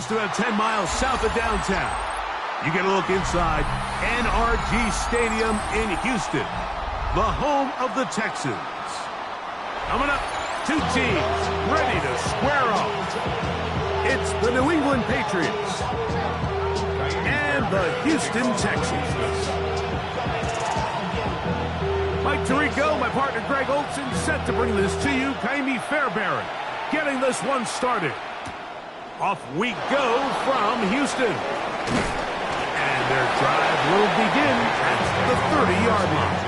just about 10 miles south of downtown. You get a look inside NRG Stadium in Houston, the home of the Texans. Coming up, two teams ready to square off. It's the New England Patriots and the Houston Texans. Mike Tirico, my partner Greg Olson, set to bring this to you. Kaimi Fairbairn getting this one started. Off we go from Houston. And their drive will begin at the 30-yard line.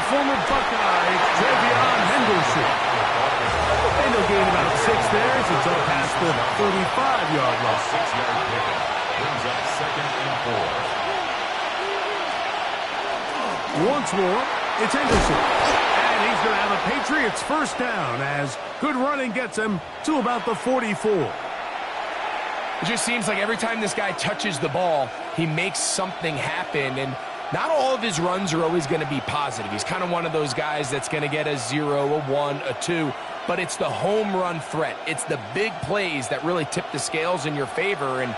Former Buckeye, Javion Henderson. And they'll gain about 6 there as it's up past the 35-yard line. 6-yard pickup brings up 2nd and 4. Once more, it's Henderson. And he's going to have a Patriots first down as good running gets him to about the 44. It just seems like every time this guy touches the ball, he makes something happen, and not all of his runs are always going to be positive. He's kind of one of those guys that's going to get a 0, a 1, a 2, but it's the home run threat. It's the big plays that really tip the scales in your favor, and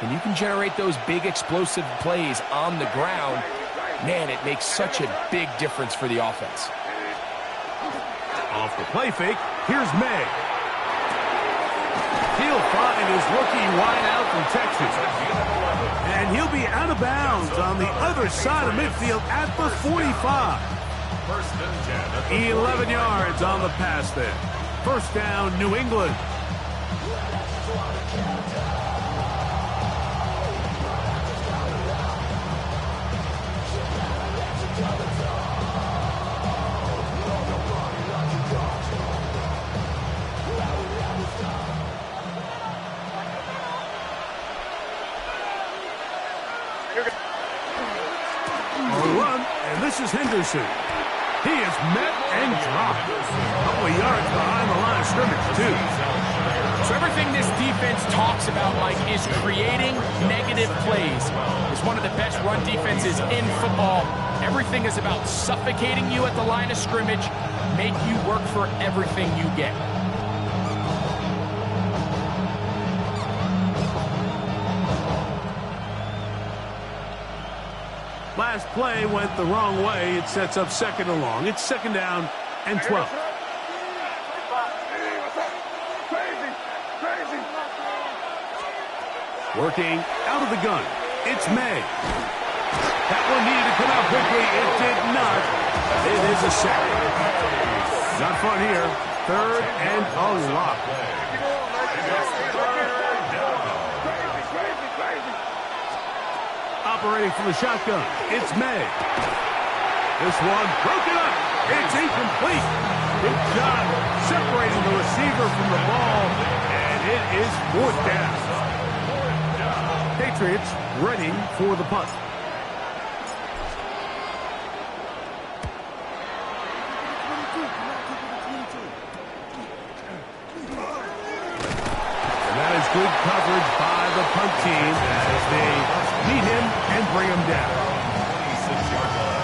you can generate those big explosive plays on the ground. Man, it makes such a big difference for the offense. Off the play fake, here's May. He'll find his rookie wideout from Texas. And he'll be out of bounds on the other side of midfield at the 45. 11 yards on the pass there. First down, New England. This is Henderson. He is met and dropped. A couple of yards behind the line of scrimmage, too. So everything this defense talks about, Mike, is creating negative plays. It's one of the best run defenses in football. Everything is about suffocating you at the line of scrimmage, make you work for everything you get. Last play went the wrong way. It sets up second and long. It's second down and 12. Working out of the gun. It's May. That one needed to come out quickly. It did not. It is a sack. Not fun here. Third and a lot. Operating from the shotgun, it's May. This one broken up. It's incomplete. Good job separating the receiver from the ball, and it is fourth down. Patriots ready for the punt. And that is good coverage by the punt team as they beat him and bring him down. 26-yard line.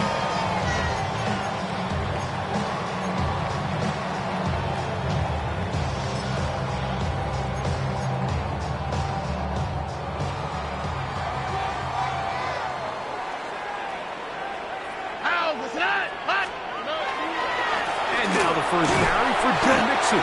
And now the first down for Joe Mixon.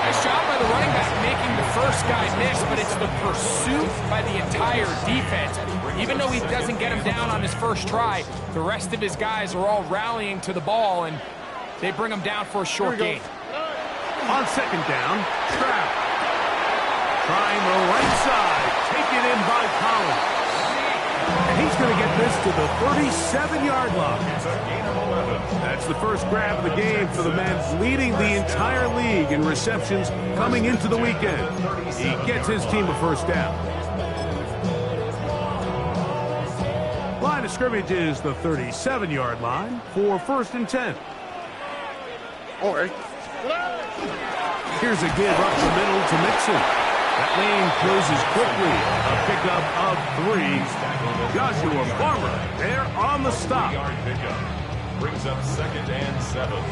Nice job by the running back making the first guy miss, but it's the pursuit by the entire defense. Even though he doesn't get him down on his first try, the rest of his guys are all rallying to the ball, and they bring him down for a short gain. On second down, Stroud. Trying the right side. Taken in by Collins. And he's going to get this to the 37-yard line. It's a gain of 11. That's the first grab of the game for the man leading the entire league in receptions coming into the weekend. He gets his team a first down. Line of of scrimmage is the 37-yard line for 1st and 10. All right. Here's a give up the middle to Mixon. That lane closes quickly. A pickup of 3. Joshua Farmer there on the stop. Yard pickup. Brings up 2nd and 7.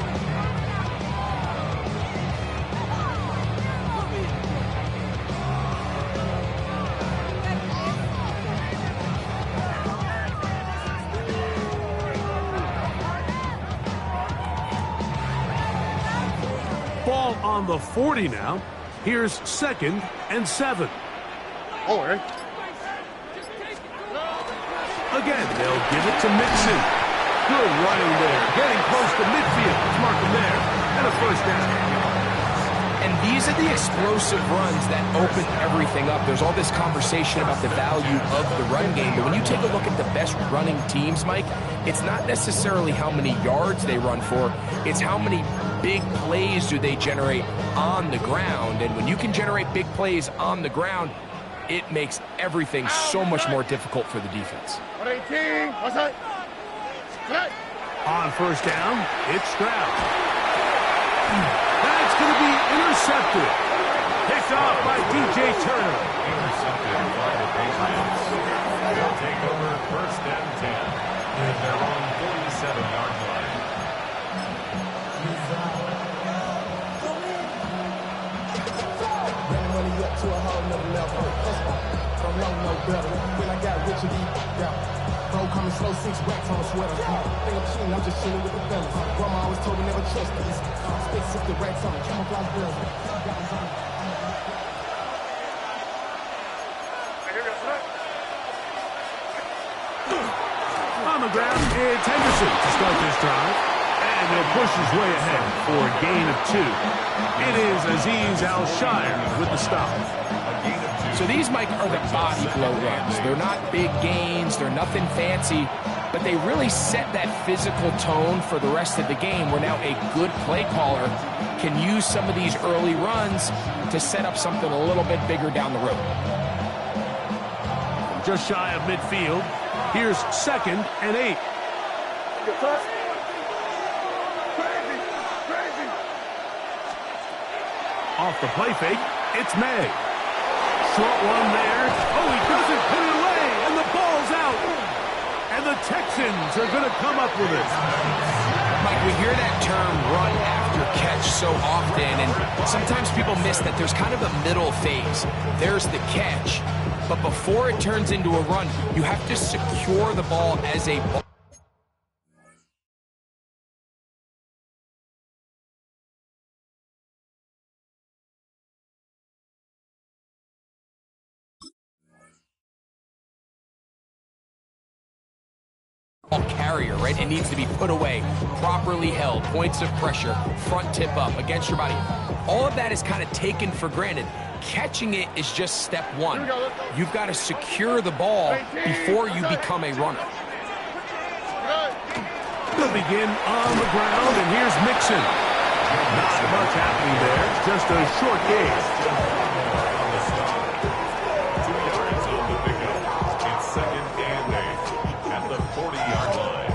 Ball on the 40 now. Here's 2nd and 7. All right. Again, they'll give it to Mixon. Good running there. Getting close to midfield. Let's mark him there. And a 1st down. And these are the explosive runs that open everything up. There's all this conversation about the value of the run game, but when you take a look at the best running teams, Mike, it's not necessarily how many yards they run for, it's how many big plays do they generate on the ground. And when you can generate big plays on the ground, it makes everything so much more difficult for the defense. On 1st down, it's Stroud. That's going to be intercepted. Picked off by DJ Turner. Intercepted by the Patriots. They'll take over 1st and 10. And they're on 47-yard line. Money up to a whole nother level. Don't know no better. When I got rich and bro, coming slow, 6 racks on a sweater. Think I'm cheating, I'm just chilling with the fellas. Grandma always told me never trust these. Spit 60 racks on a camouflage girls. On the ground, it's Henderson to start this drive. And he'll push his way ahead for a gain of 2. It is Azeez Al-Shire with the stop. So these, Mike, are the body blow runs. They're not big gains, they're nothing fancy, but they really set that physical tone for the rest of the game where now a good play caller can use some of these early runs to set up something a little bit bigger down the road. Just shy of midfield. Here's 2nd and 8. Off the play fake, it's May. Short one there. Oh, he doesn't put it away, and the ball's out. And the Texans are going to come up with it. Mike, we hear that term run after catch so often, and sometimes people miss that there's kind of a middle phase. There's the catch, but before it turns into a run, you have to secure the ball as a ball. Carrier, right? It needs to be put away, properly held, points of pressure, front tip up against your body. All of that is kind of taken for granted. Catching it is just step 1. You've got to secure the ball before you become a runner. They'll begin on the ground, and here's Mixon. Not much happening there, just a short gain. 2 yards on the pickup. It's 2nd and 8 at the 40-yard line.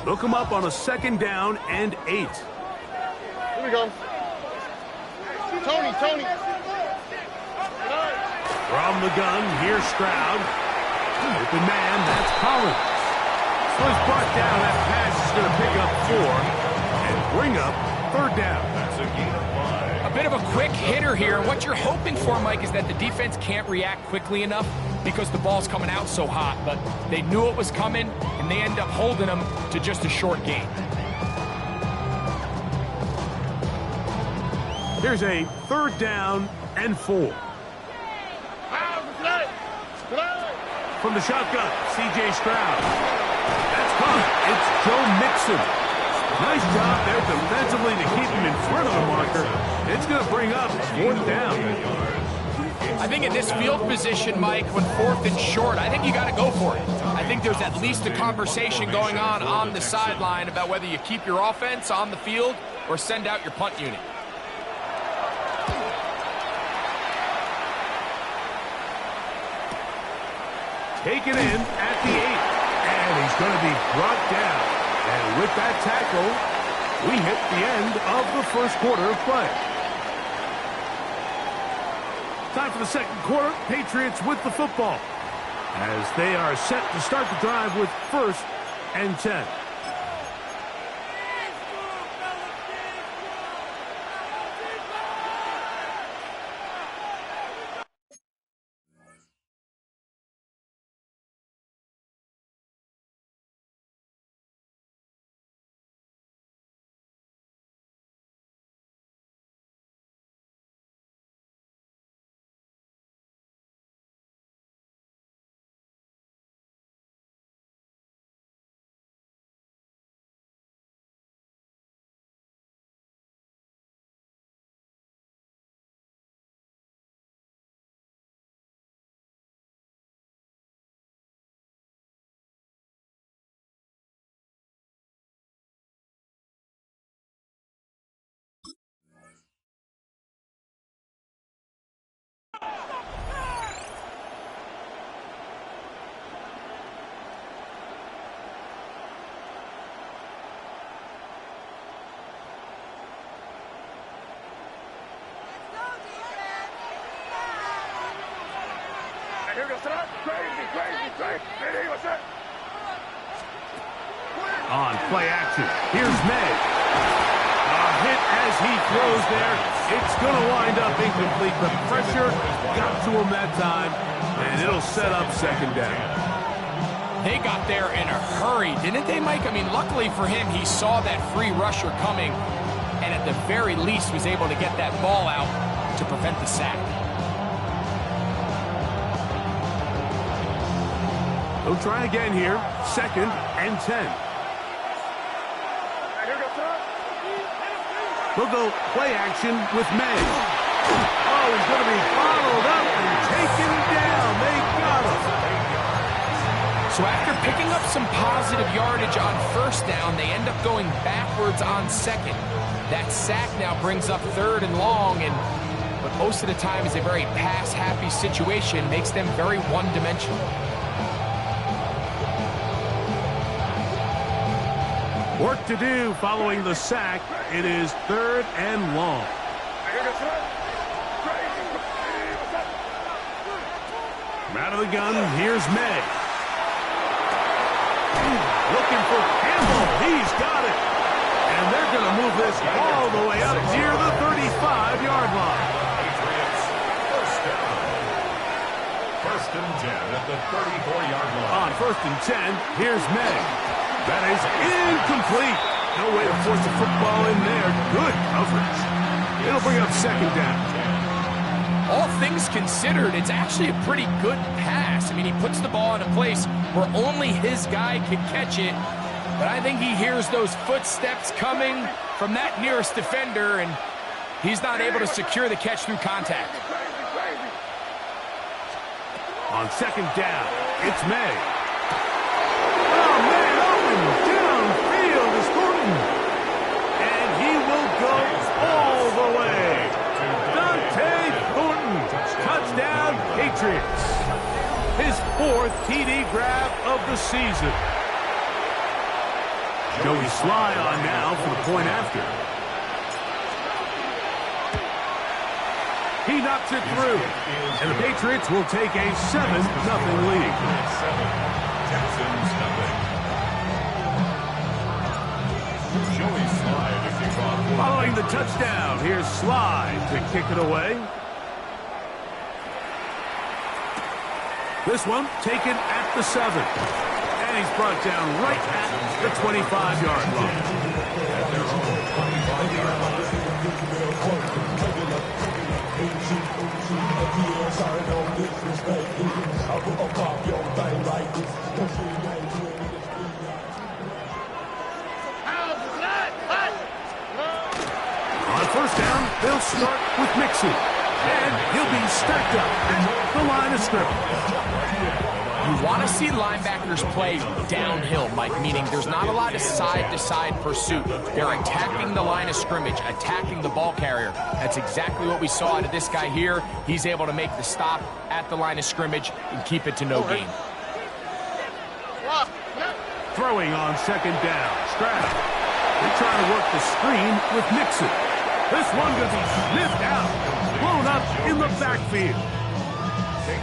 They'll come up on a 2nd down and 8. Here we go. Tony. From the gun, here's Stroud. Open man, that's Collins. So he's brought down. That pass is going to pick up 4 and bring up 3rd down. That's a gain of 5. A bit of a quick hitter here. What you're hoping for, Mike, is that the defense can't react quickly enough because the ball's coming out so hot. But they knew it was coming, and they end up holding them to just a short gain. Here's a 3rd down and 4. From the shotgun, C.J. Stroud. That's caught. It's Joe Mixon. Nice job there defensively to keep him in front of the marker. It's going to bring up 4th down. I think in this field position, Mike, when 4th and short, I think you got to go for it. I think there's at least a conversation going on the sideline about whether you keep your offense on the field or send out your punt unit. Taken in at the 8, and he's going to be brought down. And with that tackle, we hit the end of the first quarter of play. Time for the second quarter. Patriots with the football as they are set to start the drive with 1st and 10. On play action, here's May. A hit as he throws there. It's going to wind up incomplete. The pressure got to him that time, and it'll set up 2nd down. They got there in a hurry, didn't they, Mike? I mean, luckily for him, he saw that free rusher coming, and at the very least was able to get that ball out to prevent the sack. They'll try again here. 2nd and 10. They'll go play action with May. Oh, he's going to be followed up and taken down. They got him. So after picking up some positive yardage on 1st down, they end up going backwards on 2nd. That sack now brings up 3rd and long, and what most of the time is a very pass-happy situation makes them very one-dimensional. Work to do following the sack. It is 3rd and long. From out of the gun, here's May. Looking for Campbell. He's got it. And they're going to move this all the way up near the 35-yard line. First and 10 at the 34-yard line. On 1st and 10, here's May. That is incomplete. No way to force the football in there. Good coverage. It'll bring up 2nd down. All things considered, it's actually a pretty good pass. I mean, he puts the ball in a place where only his guy can catch it. But I think he hears those footsteps coming from that nearest defender, and he's not able to secure the catch through contact. On 2nd down, it's May. Oh, man, open downfield is Thornton. And he will go all the way. Dante Thornton, touchdown Patriots. His 4th TD grab of the season. Joey Sly on now for the point after. He knocks it through, and the Patriots will take a 7-0 lead. Following the touchdown, here's Sly to kick it away. This one taken at the 7. And he's brought down right at the 25-yard line. On 1st down, they'll start with Mixon. And he'll be stacked up at the line of scrimmage. You want to see linebackers play downhill, Mike, meaning there's not a lot of side-to-side pursuit. They're attacking the line of scrimmage, attacking the ball carrier. That's exactly what we saw out of this guy here. He's able to make the stop at the line of scrimmage and keep it to no gain. Throwing on second down. Stroud. They're trying to work the screen with Nixon. This one going to be sniffed out. Blown up in the backfield.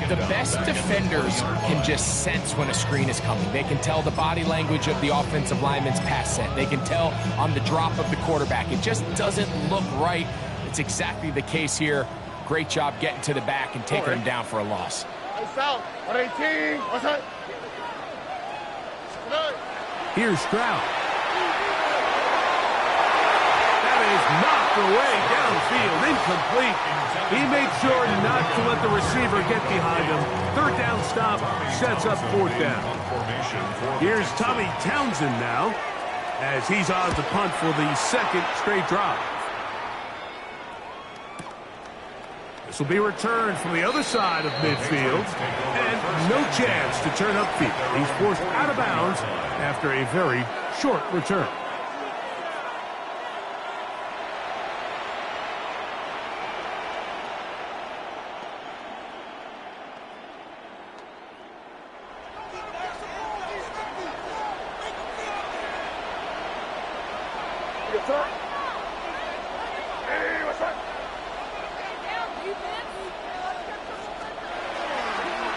The best defenders can just sense when a screen is coming. They can tell the body language of the offensive lineman's pass set. They can tell on the drop of the quarterback. It just doesn't look right. It's exactly the case here. Great job getting to the back and taking him down for a loss. Here's Stroud. That is knocked away downfield, incomplete. He made sure not to let the receiver get behind him. Third down stop sets up fourth down. Here's Tommy Townsend now, as he's on to punt for the second straight drive. This will be returned from the other side of midfield, and no chance to turn upfield. He's forced out of bounds after a very short return.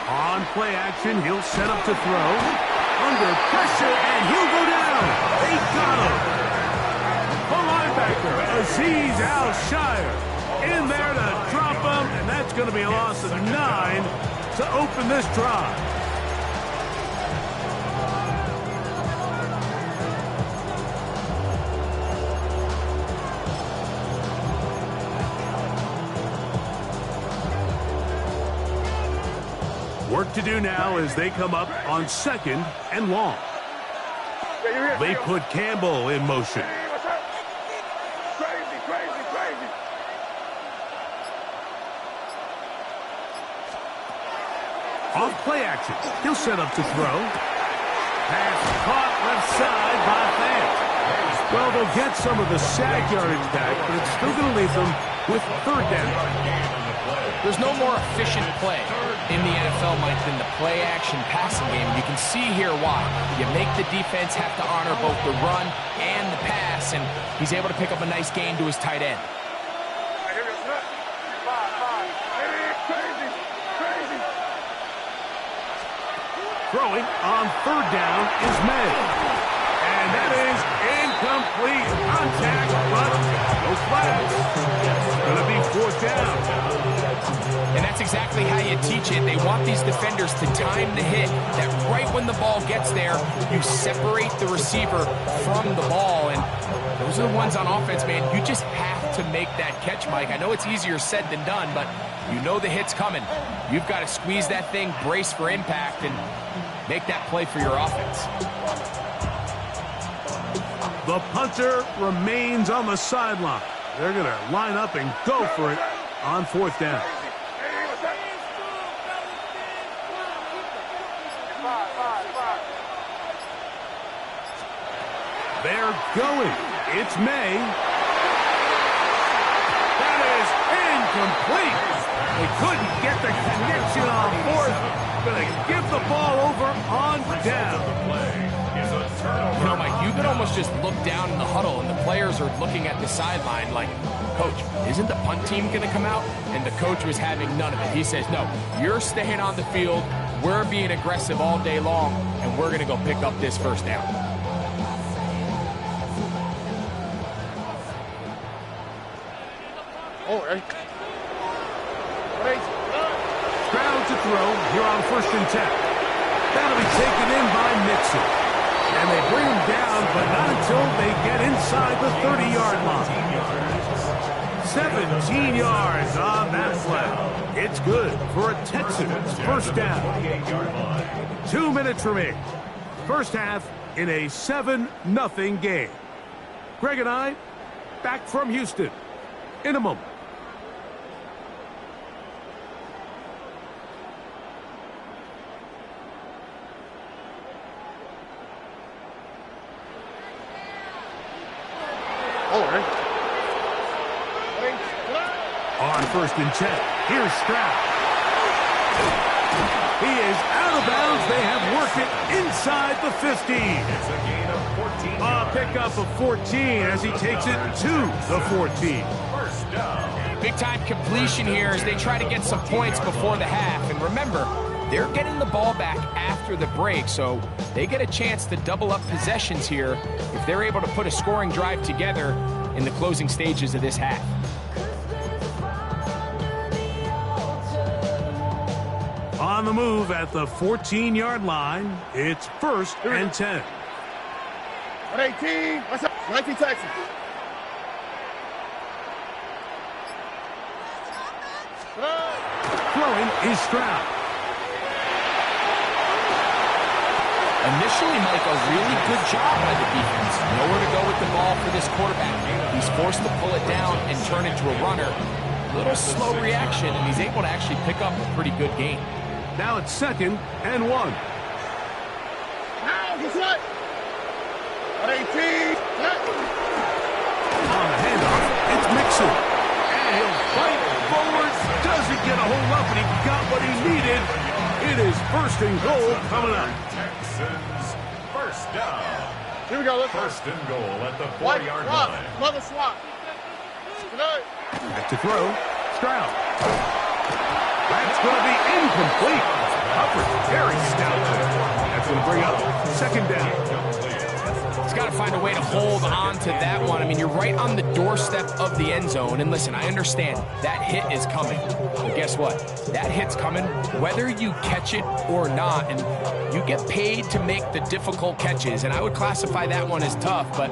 On play action, he'll set up to throw. Under pressure, and he'll go down. They got him. The linebacker, Azeez Al-Shire, in there to drop him, and that's going to be a loss of 9 to open this drive. Work to do now as they come up on second and long. They put Campbell in motion. Off play action. He'll set up to throw. Pass caught left side by Fant. Well, they'll get some of the sag yardage back, but it's still going to leave them with third down. There's no more efficient play in the NFL, Mike, than the play-action passing game. You can see here why. You make the defense have to honor both the run and the pass, and he's able to pick up a nice gain to his tight end. Throwing on third down is May. And that is incomplete contact, but no flags. Going to be fourth down. And that's exactly how you teach it. They want these defenders to time the hit, that right when the ball gets there, you separate the receiver from the ball. And those are the ones on offense, man. You just have to make that catch, Mike. I know it's easier said than done, but you know the hit's coming. You've got to squeeze that thing, brace for impact, and make that play for your offense. The punter remains on the sideline. They're going to line up and go for it on fourth down. They're going. It's May. That is incomplete. They couldn't get the connection on fourth. Going to give the ball over on down. You know, Mike, you could almost just look down in the huddle, and the players are looking at the sideline like, Coach, isn't the punt team going to come out? And the coach was having none of it. He says, no, you're staying on the field. We're being aggressive all day long, and we're going to go pick up this first down. Stroud to throw here on 1st and 10. That'll be taken in by Nixon. And they bring him down, but not until they get inside the 30-yard line. 17 yards on that play. It's good for a Texans first down. 2 minutes remaining. First half in a 7-0 game. Greg and I back from Houston in a moment. On 1st and 10, here's Stroud. He is out of bounds. They have worked it inside the 15. It's a gain of 14 A yards. pickup of 14 as he takes it to the 14. First down. Big-time completion here as they try to get some points before the half. And remember, they're getting the ball back after the break, so they get a chance to double up possessions here if they're able to put a scoring drive together in the closing stages of this half. On the move at the 14-yard line, it's 1st and 10. 118. What's up? 19 Texans. Throwing is Stroud. Initially, Mike, a really good job by the defense. Nowhere to go with the ball for this quarterback. He's forced to pull it down and turn it to a runner. Little slow reaction, and he's able to actually pick up a pretty good gain. Now it's 2nd and 1. Now, guess what? 118. On the handoff, it's Mixon. And he'll fight forward. Doesn't get a hold up, and he got what he needed. It is 1st and goal coming up. Texans, first down. Here we go. Let's First and goal at the White 40-yard swap. line. Another swap. Tonight. Back to throw. Stroud. That's going to be incomplete. Coverage very stout there. That's going to bring up 2nd down. He's got to find a way to hold on to that one. I mean, you're right on the doorstep of the end zone. And listen, I understand that hit is coming. But guess what? That hit's coming whether you catch it or not. And you get paid to make the difficult catches. And I would classify that one as tough, but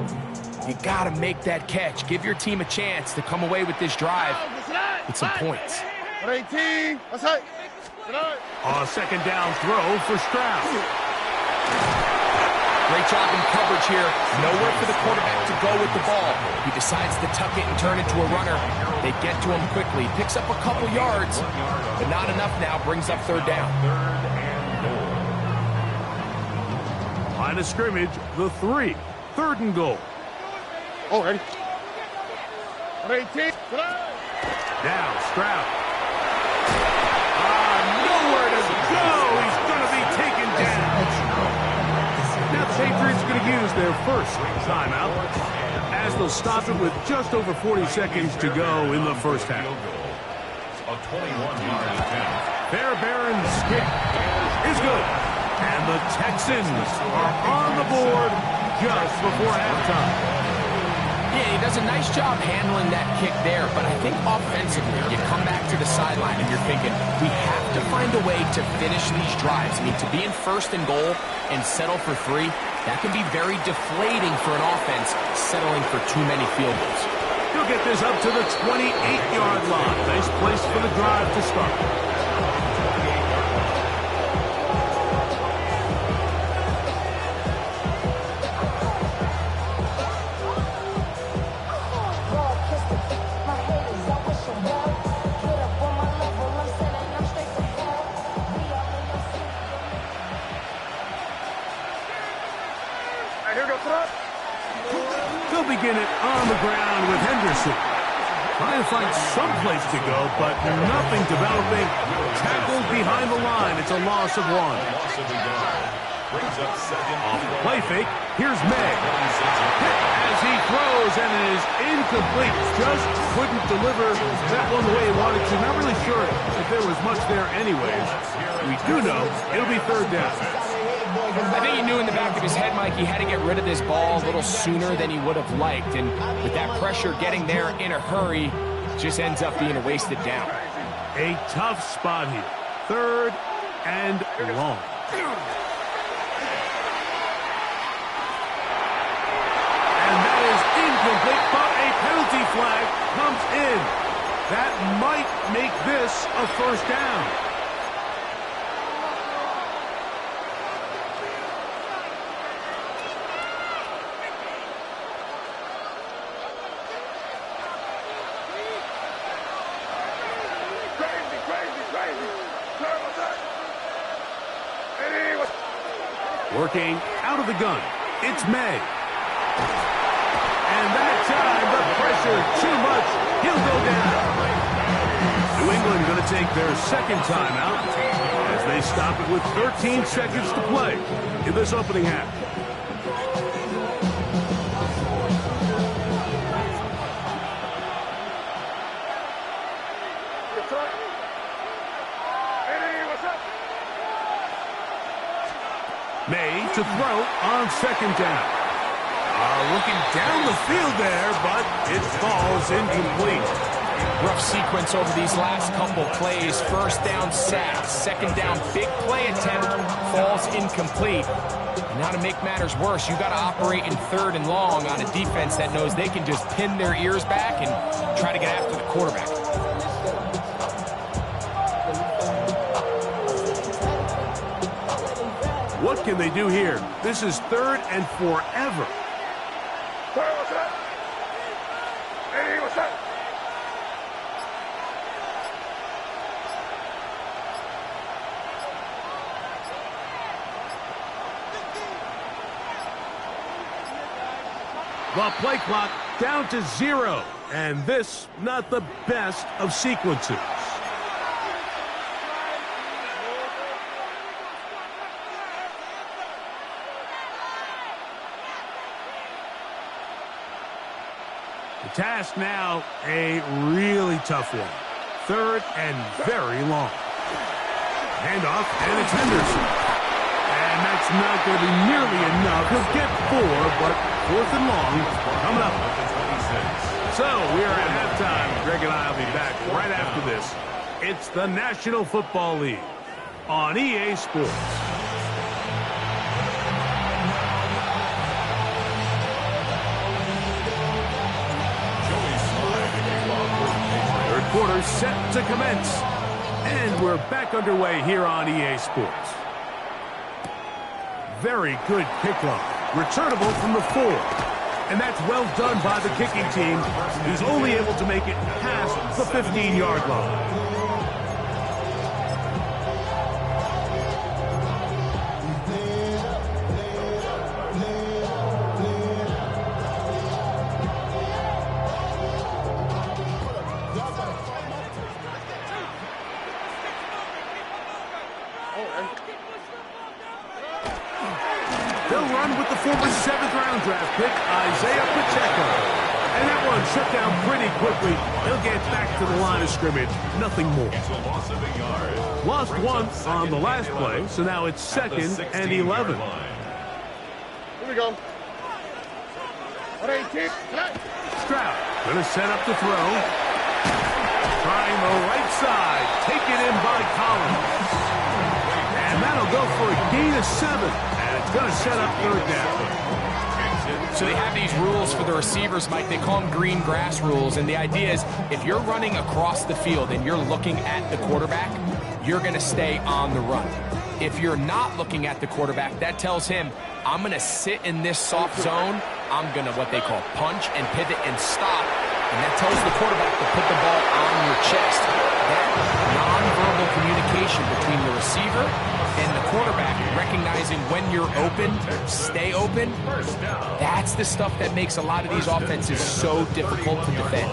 you got to make that catch. Give your team a chance to come away with this drive with some points. 118. What's up? Tonight. A 2nd down throw for Stroud. Great job in coverage here. Nowhere for the quarterback to go with the ball. He decides to tuck it and turn it to a runner. They get to him quickly. Picks up a couple yards, but not enough now. Brings up 3rd down. Line of scrimmage, the 3. 3rd and goal. Oh, ready. 118. Tonight. Now Stroud. Nowhere to go. He's going to be taken down. Now the Patriots are going to use their first timeout as they'll stop it with just over 40 seconds to go in the first half. A 21-yard attempt. Barron's kick is good. And the Texans are on the board just before halftime. Yeah, he does a nice job handling that kick there, but I think offensively, you come back to the sideline and you're thinking, we have to find a way to finish these drives. I mean, to be in 1st and goal and settle for 3, that can be very deflating for an offense settling for too many field goals. He'll get this up to the 28-yard line. Nice place for the drive to start. They'll begin it on the ground with Henderson. Trying to find some place to go, but nothing developing. Tackled behind the line. It's a loss of 1. Brings up 2nd. Off the play fake, here's May. Hit as he throws, and it is incomplete. Just couldn't deliver that one the way he wanted to. Not really sure if there was much there anyways. We do know it'll be 3rd down. I think he knew in the back of his head, Mike, he had to get rid of this ball a little sooner than he would have liked. And with that pressure getting there in a hurry, just ends up being a wasted down. A tough spot here. 3rd and long. And that is incomplete, but a penalty flag comes in. That might make this a 1st down. Working out of the gun, it's May. And that time, the pressure too much. He'll go down. to take their second timeout as they stop it with 13 seconds to play in this opening half. May to throw on second down. Looking down the field there, but it falls incomplete. Rough sequence over these last couple plays. First down sack, second down big play attempt, falls incomplete. And now to make matters worse, you got to operate in third and long on a defense that knows they can just pin their ears back and try to get after the quarterback. What can they do here? This is third and forever. The play clock down to 0, and this not the best of sequences. The task now, a really tough one. Third and very long. Handoff, and it's Henderson. And that's not going to be nearly enough. He'll get 4, but fourth and long coming up. So we are at halftime. Greg and I will be back right after this. It's the National Football League on EA Sports. Third quarter set to commence. And we're back underway here on EA Sports. Very good kickoff. Returnable from the 4. And that's well done by the kicking team, who's only able to make it past the 15-yard line. They'll run with the former 7th-round draft pick, Isaiah Pacheco. And that one shut down pretty quickly. He'll get back to the line of scrimmage. Nothing more. Lost one on the last play, so now it's 2nd and 11. Here we go. 118. Stroud going to set up the throw. Trying the right side. Taken in by Collins. And that'll go for a gain of 7. And it's going to set up third down. So they have these rules for the receivers, Mike. They call them green grass rules. And the idea is if you're running across the field and you're looking at the quarterback, you're going to stay on the run. If you're not looking at the quarterback, that tells him, I'm going to sit in this soft zone. I'm going to what they call punch and pivot and stop. And that tells the quarterback to put the ball on your chest. That nonverbal communication between the receiver and the quarterback, recognizing when you're open, stay open, that's the stuff that makes a lot of these offenses so difficult to defend.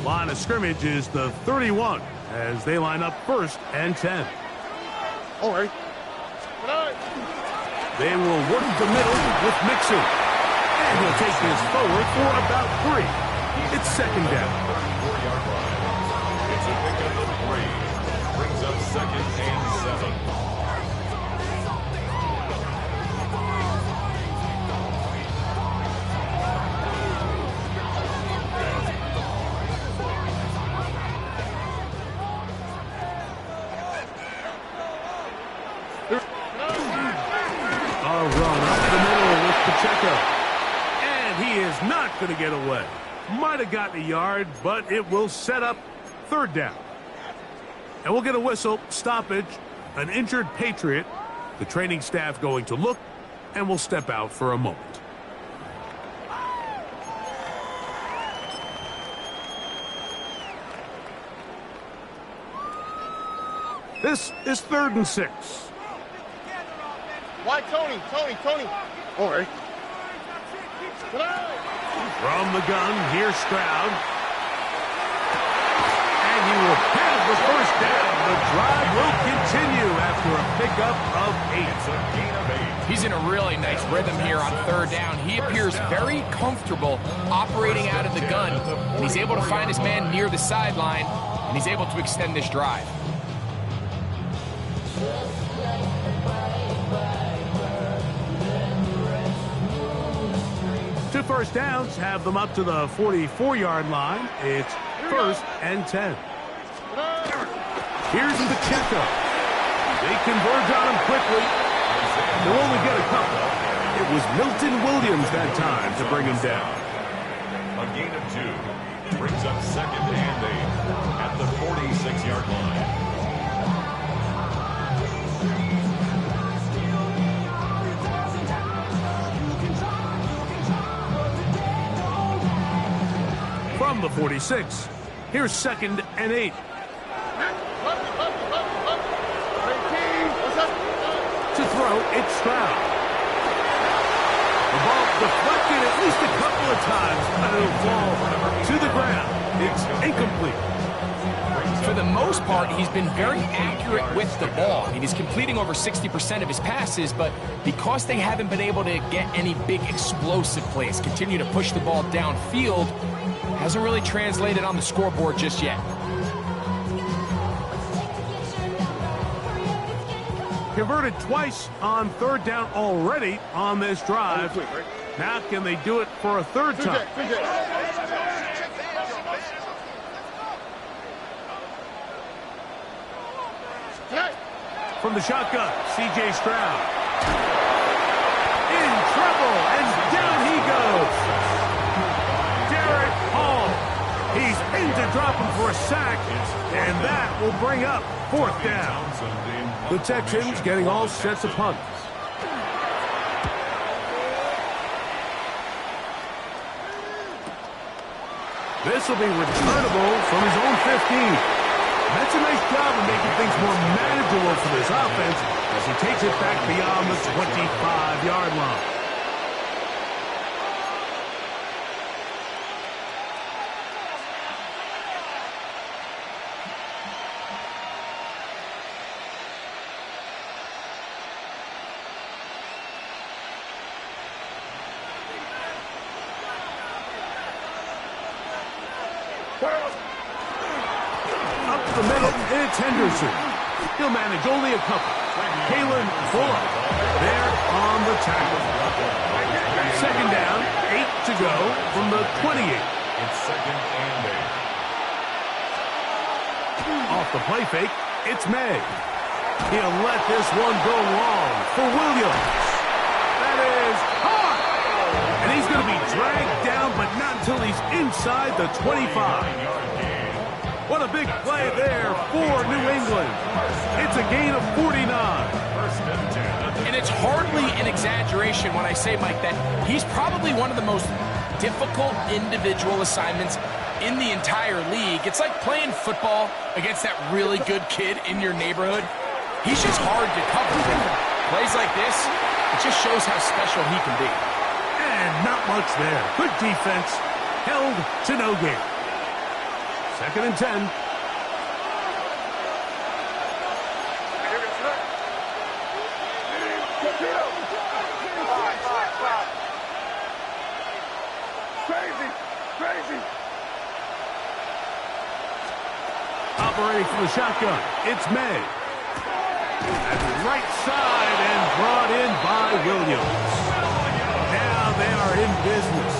Line of scrimmage is the 31 as they line up 1st and 10. All right. They will work the middle with Mixon. And he'll take this forward for about 3. It's 2nd down. It's a pickup of 3. Brings up 2nd and 7. And he is not going to get away. Might have gotten a yard, but it will set up 3rd down. And we'll get a whistle, stoppage, an injured Patriot. The training staff going to look, and we'll step out for a moment. This is 3rd and 6. Why Tony? Tony. All right. From the gun, here's Stroud. And he will have the first down. The drive will continue after a pickup of 8. It's a gain of 8. He's in a really nice rhythm here on third down. He appears very comfortable operating out of the gun. And he's able to find his man near the sideline, and he's able to extend this drive. Two first downs have them up to the 44-yard line. It's 1st and 10. Here's Pacheco. They converge on him quickly. They'll only get a couple. It was Milton Williams that time to bring him down. A gain of 2 brings up 2nd and 8 at the 46-yard line. From the 46, here's 2nd and 8. To throw, it's Stroud. The ball deflected at least a couple of times, but it'll fall to the ground. It's incomplete. For the most part, he's been very accurate with the ball. I mean, he's completing over 60% of his passes, but because they haven't been able to get any big explosive plays, continue to push the ball downfield, hasn't really translated on the scoreboard just yet. Converted twice on third down already on this drive. Now can they do it for a third time? From the shotgun, C.J. Stroud. In trouble, and down he goes. Derek Hall. He's in to drop him for a sack, and that will bring up 4th down. The Texans getting all sets of punts. This will be returnable from his own 15. That's a nice job of making things more manageable for this offense as he takes it back beyond the 25-yard line. Up the middle, it's Henderson. He'll manage only a couple. Kalen Bullock there on the tackle. 2nd down, 8 to go from the 28. It's 2nd and 8. Off the play fake, it's May. He'll let this one go long for Williams. That is hard. And he's going to be dragged down, but not until he's inside the 25. What a big play there for New England. It's a gain of 49. And it's hardly an exaggeration when I say, Mike, that he's probably one of the most difficult individual assignments in the entire league. It's like playing football against that really good kid in your neighborhood. He's just hard to cover. Plays like this, it just shows how special he can be. And not much there. Good defense. Held to no gain. 2nd and 10. Crazy. Operating from the shotgun, it's May. At the right side and brought in by Williams. Now they are in business.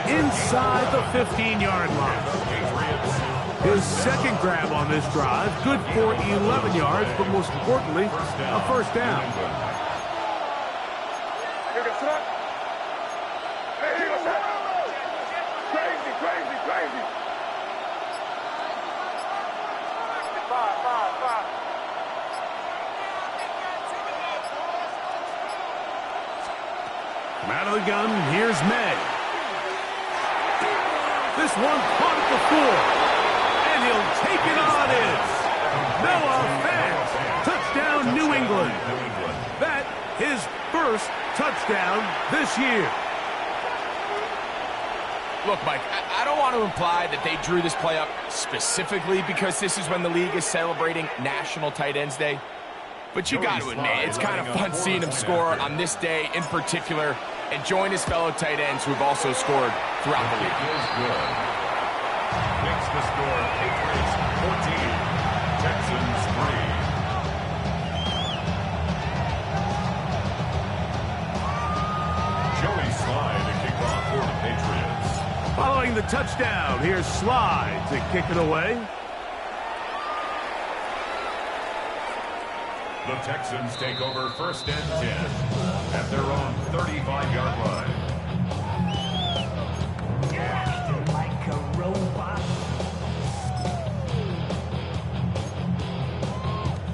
Inside the 15-yard line. His 2nd grab on this drive, good for 11 yards, but most importantly, a 1st down. Crazy. From out of the gun, here's May. This one caught at the 4. And he'll take it on in. No offense. Touchdown, New England. That is first touchdown this year. Look, Mike, I don't want to imply that they drew this play up specifically because this is when the league is celebrating National Tight Ends Day. But you got to admit, it's kind of fun seeing him score on this day in particular and join his fellow tight ends who have also scored throughout the league. Makes the score Patriots 14, Texans 3. Joey Slye to kick off for the Patriots. Following the touchdown, here's Slye to kick it away. The Texans take over first and 10 at their own 35-yard line. Acting like a robot.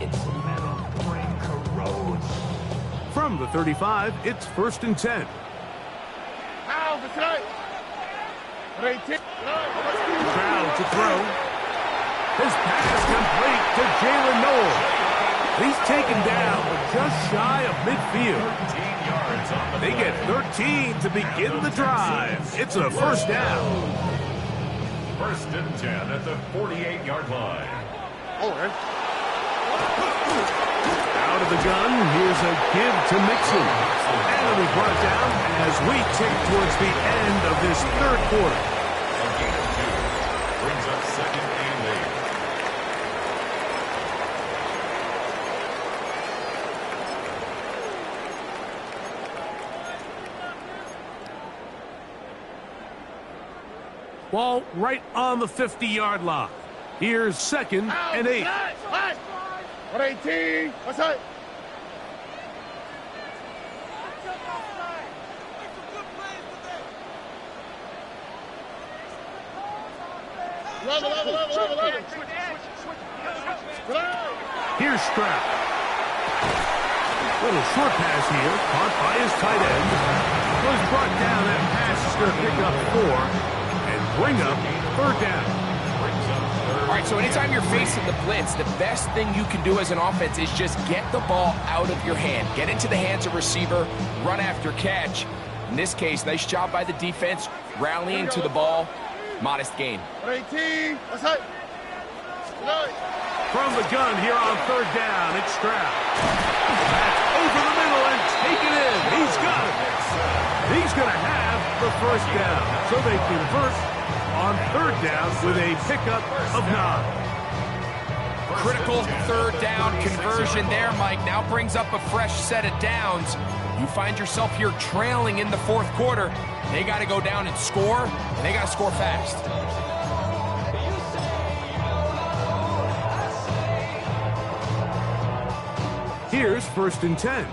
It's a metal brain corrodes. From the 35, it's first and 10. How the tonight? Stroud to throw. His pass complete to Jalen Noel. He's taken down just shy of midfield. 13 yards on the They get 13 to begin the drive. It's a first down. First and 10 at the 48-yard line. Out of the gun, here's a give to Mixon. And it'll be brought down as we tick towards the end of this third quarter. A gain of 2 brings up second and 8. Ball right on the 50-yard line. Here's second and 8. 118. What's that? Level. Here's Stroud. Little short pass here, caught by his tight end. Was brought down. That pass is going to pick up 4 and bring up third down. All right, so anytime you're facing the blitz, the best thing you can do as an offense is just get the ball out of your hand. Get into the hands of receiver, run after catch. In this case, nice job by the defense, rallying to the ball. Modest gain. 118. What's that? From the gun here on third down, it's Stroud. Back over the middle and take it in. He's got it. He's going to have the first down. So they convert on third down with a pickup of 9. Critical third down conversion there, Mike. Now brings up a fresh set of downs. You find yourself here trailing in the fourth quarter. They got to go down and score, and they got to score fast. Here's first and 10. Here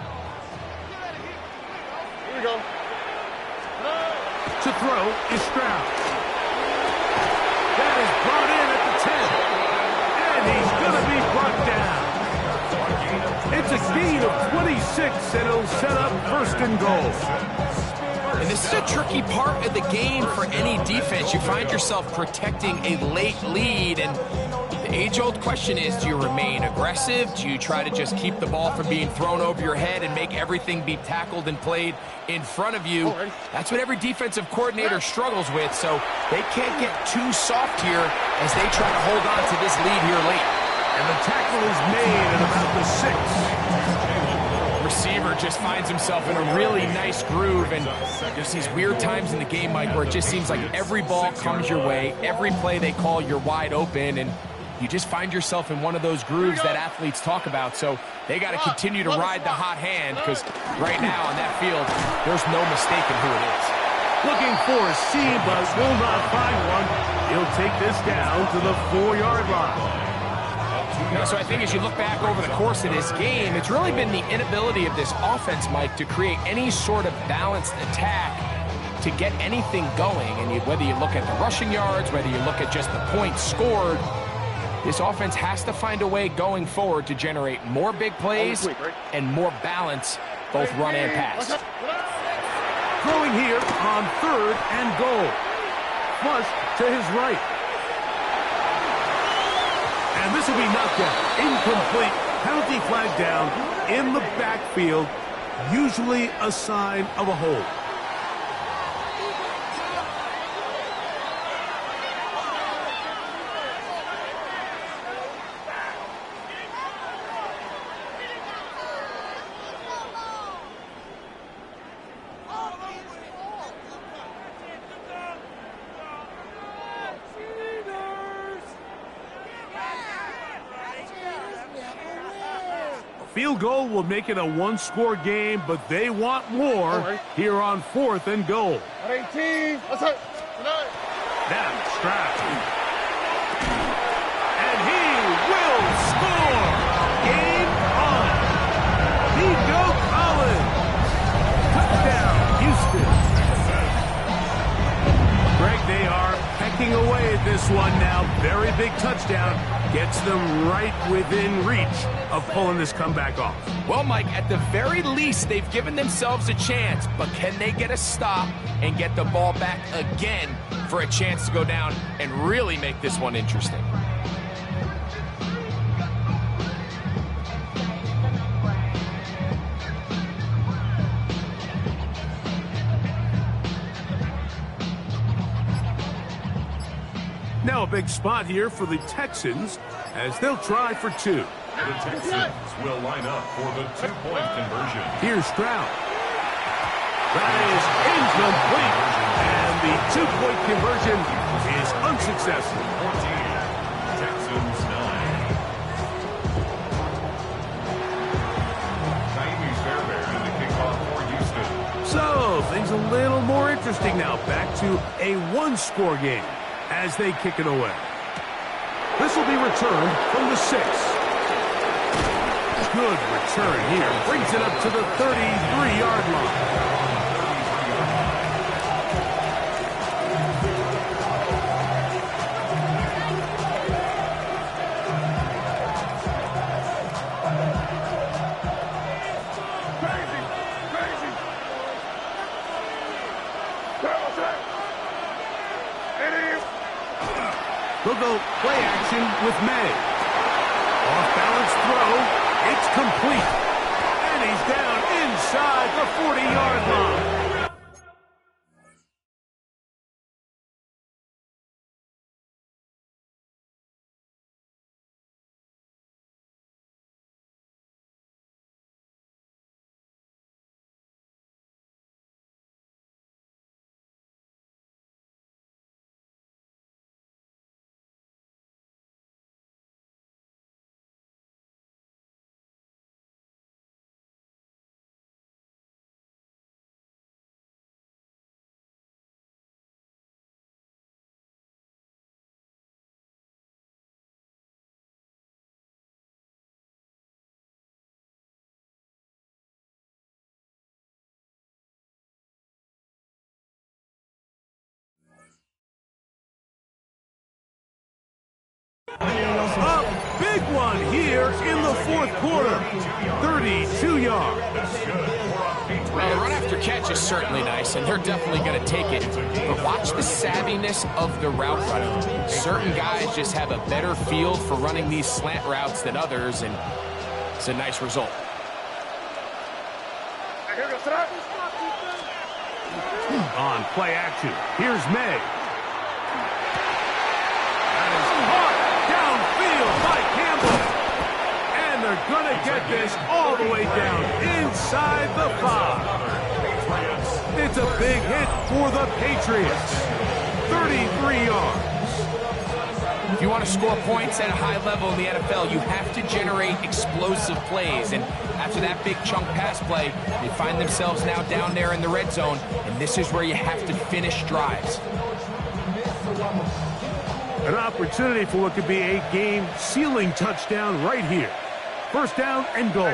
we go. To throw is Stroud. That is brought in at the 10. And he's going to be brought down. It's a gain of 26, and it'll set up first and goal. And this is a tricky part of the game for any defense. You find yourself protecting a late lead, and the age-old question is, do you remain aggressive? Do you try to just keep the ball from being thrown over your head and make everything be tackled and played in front of you? That's what every defensive coordinator struggles with, so they can't get too soft here as they try to hold on to this lead here late. And the tackle is made at about the 6. Receiver just finds himself in a really nice groove, and there's these weird times in the game, Mike, where it just seems like every ball comes your way, every play they call, you're wide open, and you just find yourself in one of those grooves that athletes talk about. So they got to continue to ride the hot hand, because right now on that field, there's no mistaking who it is. Looking for a seam, but will not find one. He'll take this down to the 4-yard line. So I think as you look back over the course of this game, it's really been the inability of this offense, Mike, to create any sort of balanced attack to get anything going. And whether you look at the rushing yards, whether you look at just the points scored, this offense has to find a way going forward to generate more big plays and more balance, both run and pass. Throwing here on third and goal. Flush to his right. And this will be knocked out. Incomplete. Penalty flag down in the backfield. usually a sign of a hold. Field goal will make it a one-score game, but they want more here on 4th and goal. 18. What's up? Tonight. Now Stroud. And he will score. Game on. Nico Collins. Touchdown, Houston. Greg, they are pecking away at this one now. Very big touchdown. Gets them right within reach of pulling this comeback off. Well, Mike, at the very least, they've given themselves a chance, but can they get a stop and get the ball back again for a chance to go down and really make this one interesting? Now a big spot here for the Texans as they'll try for 2. The Texans will line up for the 2-point conversion. Here's Stroud. That is incomplete. And the 2-point conversion is unsuccessful. 14, Texans 9. Naimi Fairbairn in the kickoff for Houston. So things a little more interesting now. Back to a one-score game as they kick it away. This will be returned from the 6. Good return here. Brings it up to the 33-yard line. They'll go play action with May. Off-balance throw. It's complete. And he's down inside the 40-yard line. A big one here in the fourth quarter. 32 yards. Well, the run after catch is certainly nice, and they're definitely going to take it. But watch the savviness of the route running. Certain guys just have a better feel for running these slant routes than others, and it's a nice result. On play action, here's May. That is caught downfield by Campbell. And they're going to get this all the way down inside the 5. It's a big hit for the Patriots. 33 yards. If you want to score points at a high level in the NFL, you have to generate explosive plays. And after that big chunk pass play, they find themselves now down there in the red zone, and this is where you have to finish drives. An opportunity for what could be a game-sealing touchdown right here. First down and goal.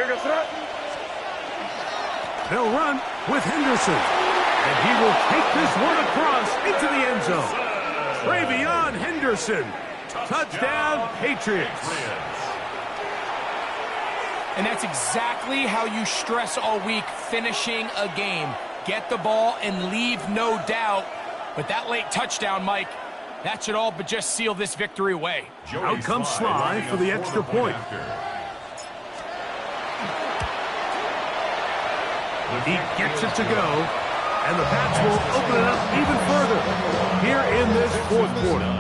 What's up? They'll run with Henderson. And he will take this one across into the end zone. Travion Henderson. Touchdown, Patriots. And that's exactly how you stress all week, finishing a game. Get the ball and leave no doubt. But that late touchdown, Mike, that should all but just seal this victory away. Out comes Sly for the extra point. He gets it to go, and the Pats will open it up even further here in this fourth quarter.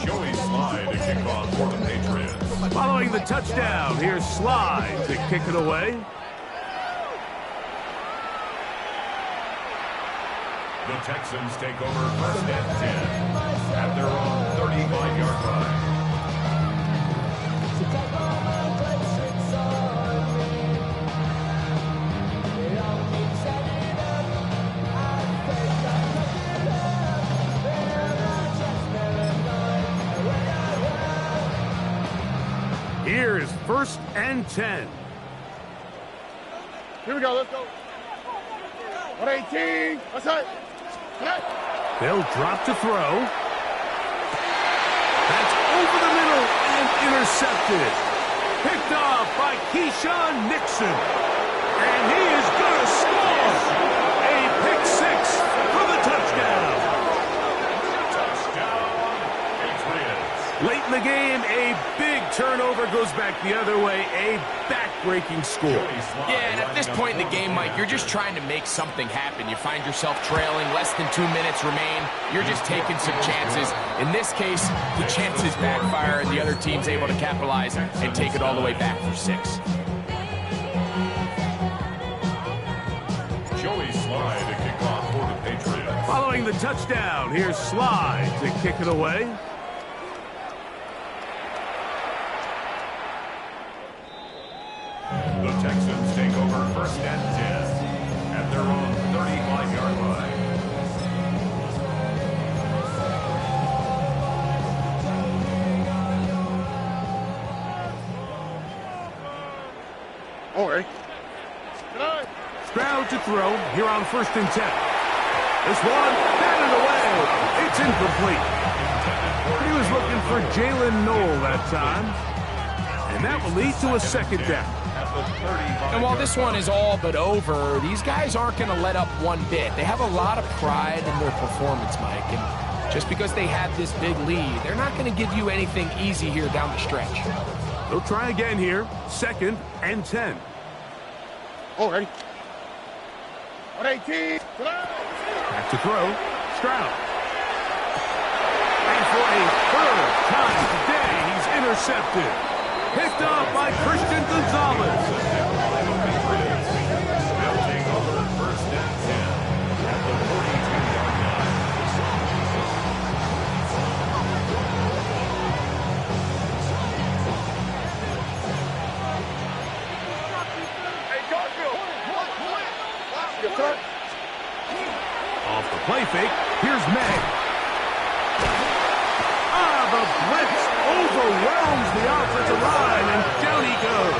Joey Sly to kick off for the Patriots. Following the touchdown, here's Sly to kick it away. The Texans take over first and 10 at their own 35-yard line. Here is first and 10. Here we go, let's go. 118, let's hit. They'll drop to throw. That's over the middle and intercepted. Picked off by Keyshawn Nixon. And he is going to score. A pick six for the touchdown. Touchdown, Patriots. Late in the game, a big turnover goes back the other way. A back-breaking score. Yeah, and at this point in the game, Mike, you're just trying to make something happen. You find yourself trailing, less than 2 minutes remain. You're just taking some chances. In this case, the chances backfire, and the other team's able to capitalize and take it all the way back for 6. Joey Sly to kick off for the Patriots. Following the touchdown, here's Sly to kick it away. The Texans take over first and 10 at their own 35-yard line. All right. Stroud to throw here on first and 10. This one, batted away. It's incomplete. He was looking for Jalen Noel that time. And that will lead to a second down. And while this one is all but over, these guys aren't going to let up one bit. They have a lot of pride in their performance, Mike. And just because they have this big lead, they're not going to give you anything easy here down the stretch. They'll try again here. Second and 10. All right. 118. Back to throw. Stroud. And for a third time today, he's intercepted. Picked off by Christian Gonzalez. They'll take over first and 10 at the 42-yard line. Hey, Garfield. Off the play fake, here's May. The blitz overwhelms the offensive line, and down he goes.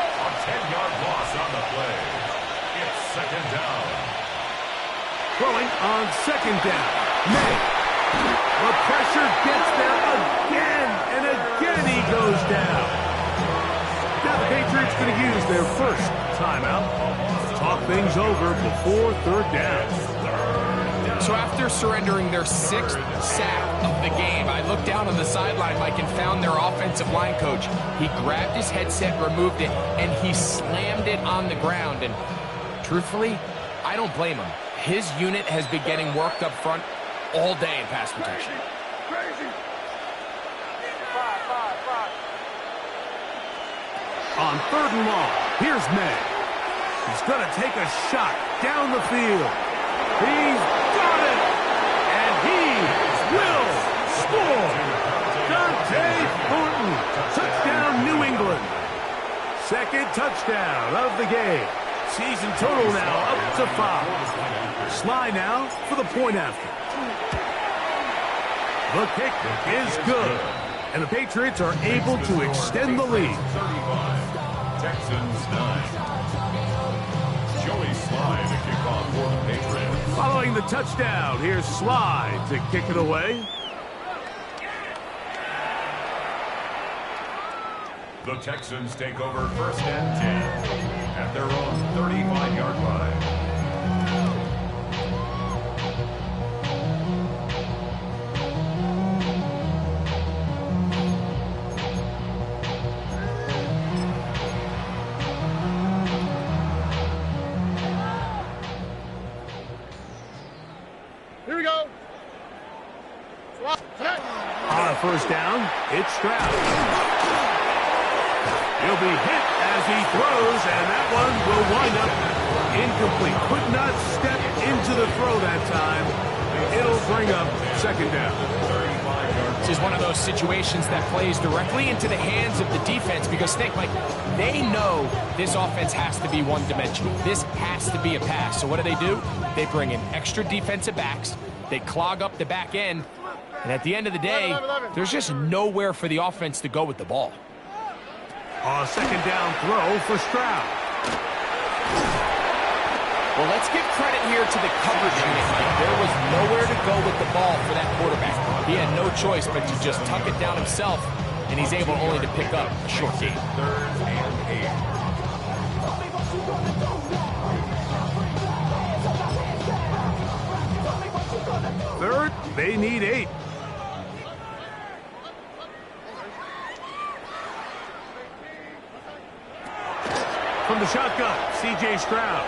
A 10-yard loss on the play. It's second down. Throwing on second down. May. The pressure gets there again, and again he goes down. Now the Patriots going to use their first timeout. Talk things over before third down. So after surrendering their 6th sack of the game, I looked down on the sideline, Mike, and found their offensive line coach. He grabbed his headset, removed it, and he slammed it on the ground. And truthfully, I don't blame him. His unit has been getting worked up front all day in pass protection. On third and long, here's May. He's going to take a shot down the field. He's got it, and he will score. Dante Thornton, touchdown New England. Second touchdown of the game. Season total now up to 5. Sly now for the point after. The kick is good. And the Patriots are able to extend the lead. 35, Texans 9. Joey Slye to kick off for the Patriots. Following the touchdown, here's Slye to kick it away. The Texans take over first and 10 at their own 35-yard line. Here we go. On a first down, it's Stroud. He'll be hit as he throws, and that one will wind up incomplete. Could not step into the throw that time. It'll bring up second down. This is one of those situations that plays directly into the hands of the defense because think, like, they know this offense has to be one-dimensional. This has to be a pass. So what do? They bring in extra defensive backs. They clog up the back end. And at the end of the day, there's just nowhere for the offense to go with the ball. A second down throw for Stroud. Well, let's give credit here to the coverage unit, Mike. There was nowhere to go with the ball for that quarterback. He had no choice but to just tuck it down himself, and he's able only to pick up a short gain. 3rd and 8. Third, they need 8. From the shotgun, C.J. Stroud.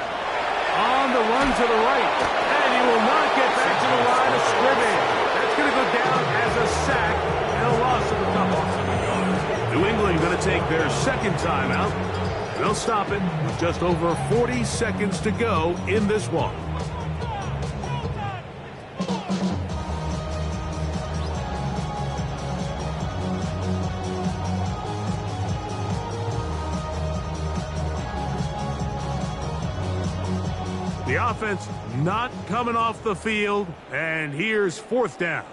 On the run to the right. And he will not get back to the line of scrimmage. That's going to go down as a sack and a loss of a couple. New England going to take their second timeout. They'll stop it with just over 40 seconds to go in this one. The offense not coming off the field, and here's fourth down.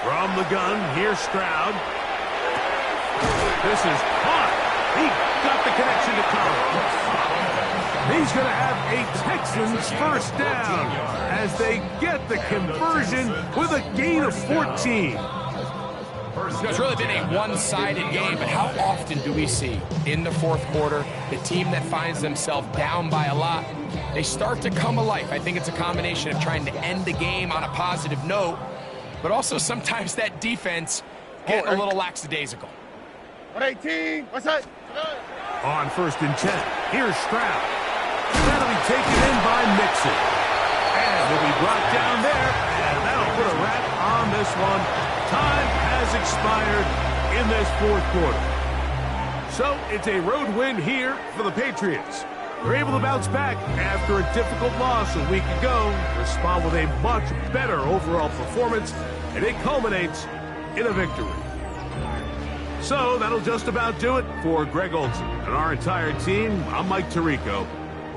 From the gun, here's Stroud. This is hot. He got the connection to Collins. He's going to have a Texans first down as they get the conversion with a gain of 14. It's really been a one-sided game, but how often do we see in the fourth quarter the team that finds themselves down by a lot, they start to come alive? I think it's a combination of trying to end the game on a positive note, but also sometimes that defense getting a little lackadaisical. 118. What's that? On first and 10, here's Stroud. That'll be taken in by Mixon. And will be brought down there, and that'll put a wrap on this one. Time has expired in this fourth quarter. So it's a road win here for the Patriots. They're able to bounce back after a difficult loss a week ago, respond with a much better overall performance, and it culminates in a victory. So that'll just about do it for Greg Olson and our entire team. I'm Mike Tirico.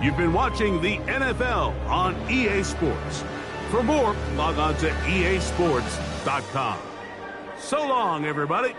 You've been watching the NFL on EA Sports. For more, log on to easports.com. So long, everybody.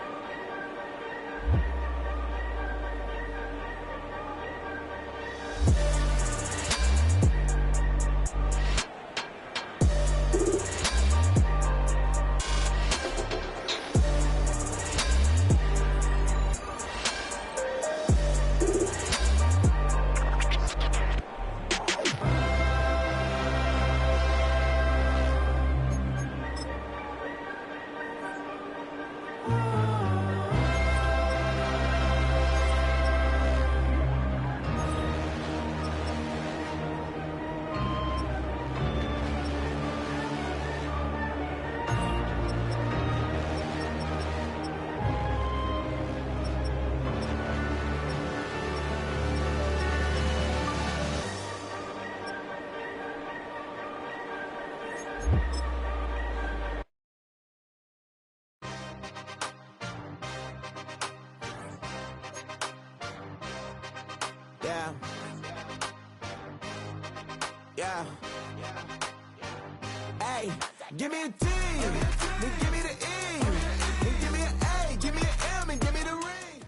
Yeah. Hey, give me a T, then give me the E, then give me an A, give me an M, and give me the ring.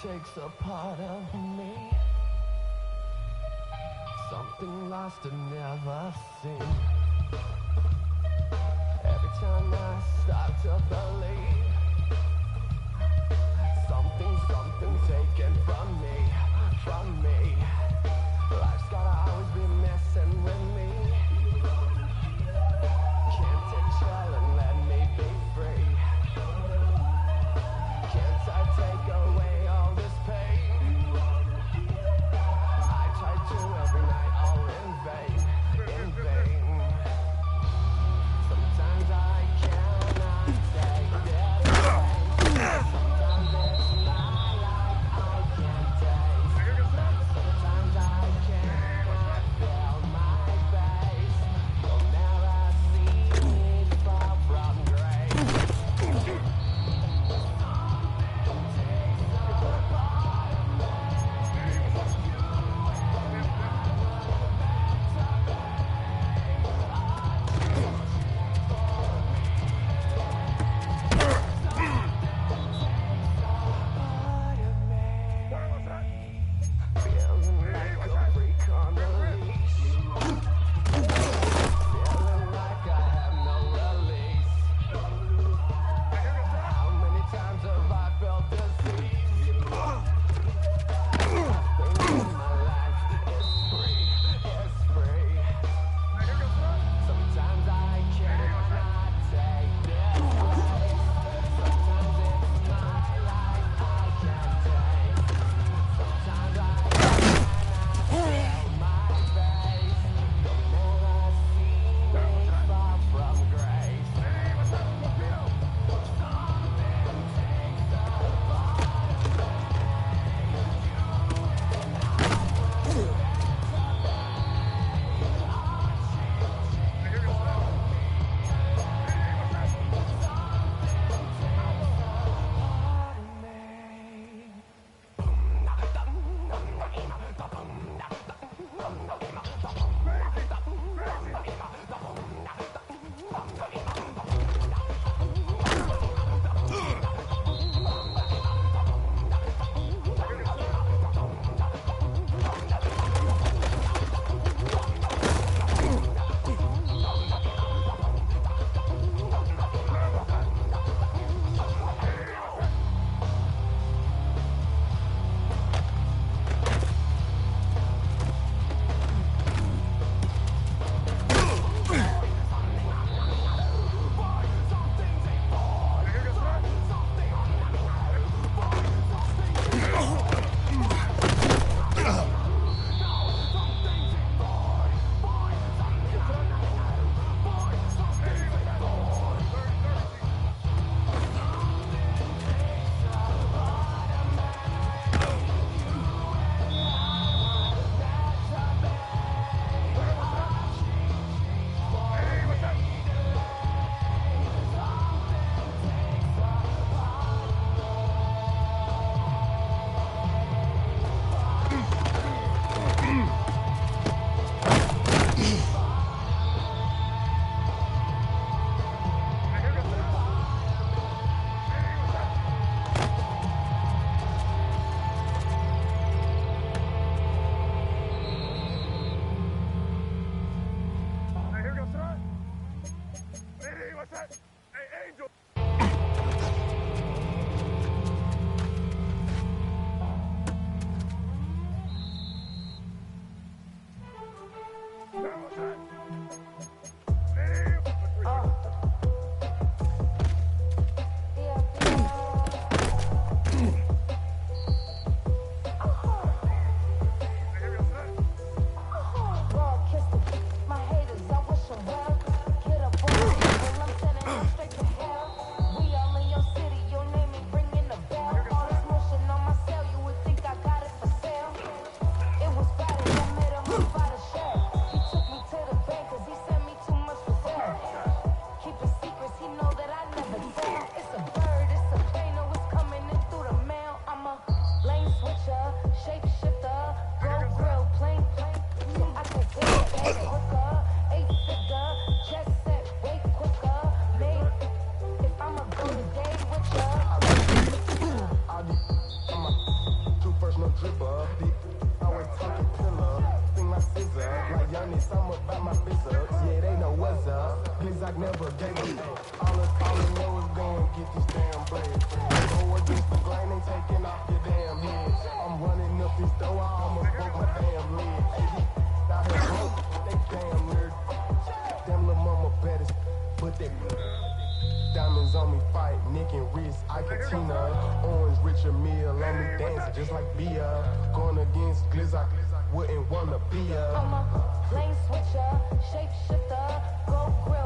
Takes a part of me, something lost and never seen. Every time I start to believe, something taken from me. Life's gotta always be messing with me. Can't take chill and let me be free. Can't I take away all this pain? I try to every night, all in vain. Sometimes I cannot take it. Hey, Angel. Never gave a all I know is gon' get this damn bread. Go against the grain, ain't taking off your damn head. I'm running up this door, I almost broke my damn leg. Hey, out here broke, they damn nerd. Damn little mama better, but they diamonds on me fight, neck and wrist, I Tina. Orange Richard Mill on me dancing just like Bia. Going against Glizzy, wouldn't wanna be a. I'm a lane switcher, shape shifter, go grill.